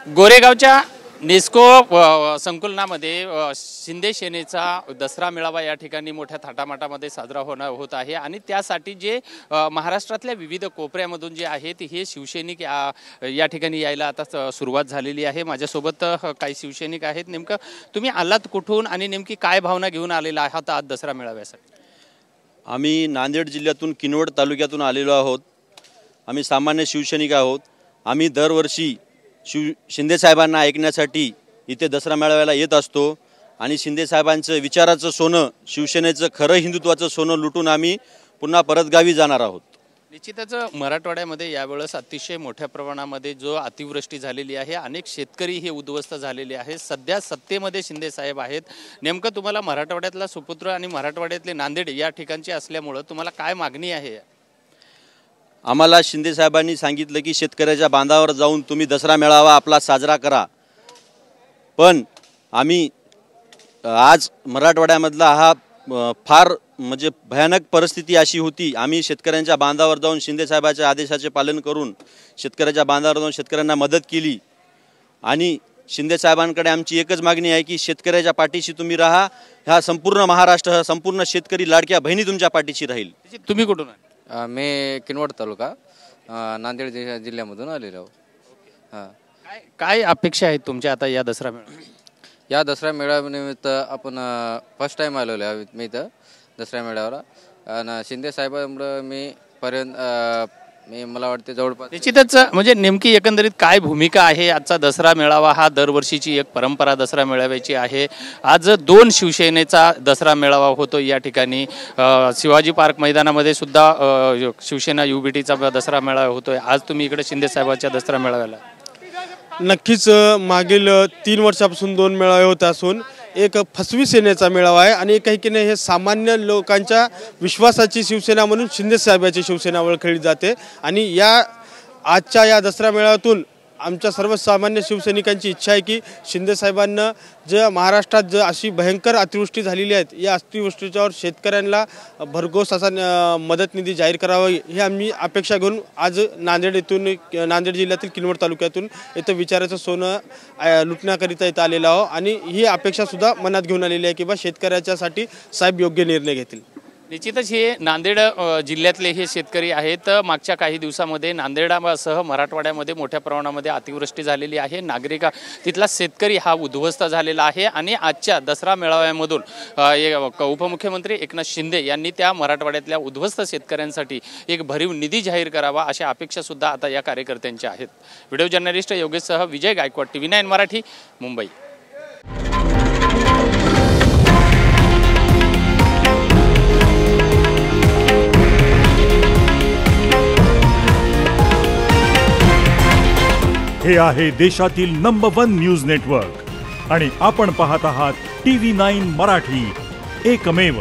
गोरेगावच्या नेस्को संकुलनामध्ये शिंदे सेनेचा दसरा मेळावा या ठिकाणी मोठ्या थाटामाटामध्ये साजरा होत आहे आणि त्यासाठी जे महाराष्ट्रातल्या विविध कोपऱ्यामधून जे आहेत हे शिवसैनिक या ठिकाणी यायला आता सुरुवात झालेली आहे। माझ्यासोबत काही शिवसैनिक आहेत। नेमकं तुम्ही आलात कुठून आणि नेमकी काय भावना घेऊन आलेला आहात आज दसरा मेळाव्यासाठी? आम्ही नांदेड जिल्ह्यातून किनवट तालुक्यातून आलेलो आहोत। आम्ही सामान्य शिवसैनिक आहोत। आम्ही दरवर्षी शिंदे साहेबांना ऐकण्यासाठी इथे दसरा मेळाव्याला येत असतो आणि शिंदे साहेबांचं विचाराचं सोनं, शिवसेनेचं खरं हिंदुत्वाचं सोनं लुटून आम्ही पुन्हा परत गावी जाणार आहोत। निश्चितच मराठवाड्यामध्ये यावेळेस अतिशय मोठ्या प्रमाणामध्ये जो अतिवृष्टी झालेली आहे, अनेक शेतकरी हे उद्ध्वस्त झालेले आहेत। सध्या सत्तेमध्ये शिंदे साहेब आहेत। नेमकं तुम्हाला मराठवाड्यातला सुपुत्र आणि मराठवाड्यातले नांदेड या ठिकाणचे असल्यामुळे तुम्हाला काय मागणी आहे? आम्हाला शिंदे साहेबांनी सांगितलं की शेतकऱ्याच्या बांधावर जाऊन तुम्ही दसरा मेळावा आपला साजरा करा, पण आम्ही आज मराठवाड्यामधला हा फार म्हणजे भयानक परिस्थिती अशी होती। आम्ही शेतकऱ्यांच्या बांधावर जाऊन शिंदे साहेबांच्या आदेशाचे पालन करून शेतकऱ्याच्या बांधावर जाऊन शेतकऱ्यांना मदत केली आणि शिंदे साहेबांकडे आमची एकच मागणी आहे की शेतकऱ्याच्या पाठीशी तुम्ही राहा। ह्या संपूर्ण महाराष्ट्र, हा संपूर्ण शेतकरी लाडक्या बहिणी तुमच्या पाठीशी राहील। तुम्ही कुठून? मी किनवट तालुका नांदेड जिल्ह्यामधून आलेलो आहोत। हां, काय अपेक्षा आहेत तुमच्या आता या दसरा मेळाव्यात? या दसरा मेळाव्यानिमित्त आपण फर्स्ट टाइम आलेलो आहे मी इथं दसरा मेळाव्याला आणि शिंदे साहेबांमुळे मला वाटते जवळपास निश्चितच म्हणजे नेमकी एकंदरीत काय भूमिका आहे आजचा दसरा मेळावा? हा दरवर्षीची एक परंपरा दसरा मेळाव्याची आहे। आज 2 शिवसेनेचा दसरा मेळावा होतो या ठिकाणी। शिवाजी पार्क मैदानामध्ये सुद्धा शिवसेना युबीटीचा दसरा मेळावा होतोय। आज तुम्ही इकडे शिंदे साहेबांच्या दसरा मेळाव्याला? नक्कीच मागील 3 वर्षापासून 2 मेळावे होत असून एक फसवी सेनेचा मेळावा आहे आणि काही की नाही हे सामान्य लोकांच्या विश्वासाची शिवसेना म्हणून शिंदे साहेबांची शिवसेना ओळखली जाते आणि आजच्या या दसरा मेळाव्यातून आमच्या सर्वसामान्य शिवसैनिकांची इच्छा आहे की शिंदे साहेबांना जे महाराष्ट्रात जे अशी भयंकर अतिवृष्टी झालेली आहे या अतिवृष्टीच्यावर शेतकऱ्यांना भरघोस असा मदत निधी जाहीर करावा ही आम्ही अपेक्षा घेऊन आज नांदेड जिल्ह्यातील किनवट तालुक्यातून इथं विचाराचं सोनं लुटण्याकरिता इथं आलेलो आहोत आणि ही अपेक्षासुद्धा मनात घेऊन आलेली आहे की बा शेतकऱ्याच्यासाठी साहेब योग्य निर्णय घेतील। निश्चितच हे नांदेड जिल्ह्यातले हे शेतकरी आहेत। मागच्या काही दिवसामध्ये नांदेडासह मराठवाड्यामध्ये मोठ्या प्रमाणामध्ये अतिवृष्टी झालेली आहे। तिथला शेतकरी हा उद्ध्वस्त झालेला आहे आणि आजच्या दसरा मेळाव्यामधून उपमुख्यमंत्री एकनाथ शिंदे यांनी त्या मराठवाड्यातल्या उद्ध्वस्त शेतकऱ्यांसाठी एक भरीव निधी जाहीर करावा अशा अपेक्षा सुद्धा आता या कार्यकर्त्यांच्या आहेत। व्हिडिओ जर्नलिस्ट योगेशसह विजय गायकवाड, TV9 मराठी, मुंबई। हे आहे देशातील नंबर 1 न्यूज नेटवर्क आणि आपण पाहत आहात TV9 मराठी, एकमेव।